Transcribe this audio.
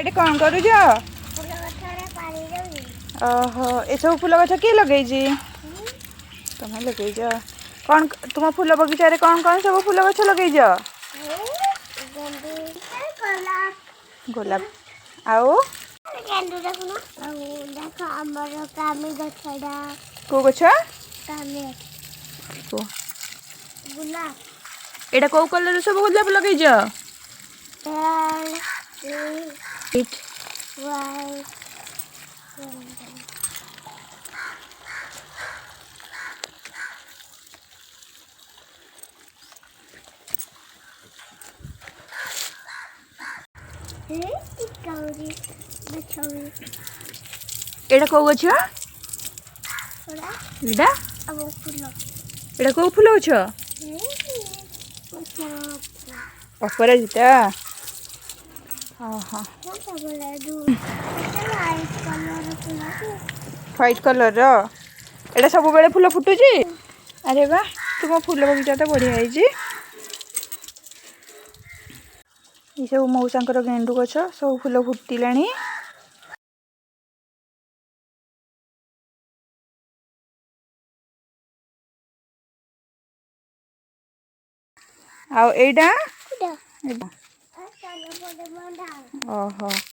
ଏଠି କଣ କରୁଛ? ଓହୋ ଏସବୁ ଫୁଲ ଗଛ କିଏ ଲଗେଇଛି? ତମେ ଲଗେଇଛ। କଣ ତୁମ ଫୁଲ ବଗିଚାରେ କଣ ସବୁ ଫୁଲ ଗଛ ଲଗେଇଛ? ଗୋଲାପ ଆଉ କୋଉ ଗଛ? ଏଇଟା କୋଉ କଲର ସବୁ ଗୋଲାପ ଲଗେଇଛ? ଏଇଟା କୋଉ ଗଛ? ଏଇଟା କୋଉ ଫୁଲ ଗଛ? ଅପରାଜିତା। ଓହୋ ହ୍ୱାଇଟ୍ କଲରର ଏଇଟା ସବୁବେଳେ ଫୁଲ ଫୁଟୁଛି? ଆରେ ବା ତୁମ ଫୁଲ ବଗିଚା ତ ବଢ଼ିଆ ହେଇଛି। ଏସବୁ ମଉସାଙ୍କର ଗେଣ୍ଡୁ ଗଛ ସବୁ ଫୁଲ ଫୁଟିଲାଣି। ଆଉ ଏଇଟା ଓହୋ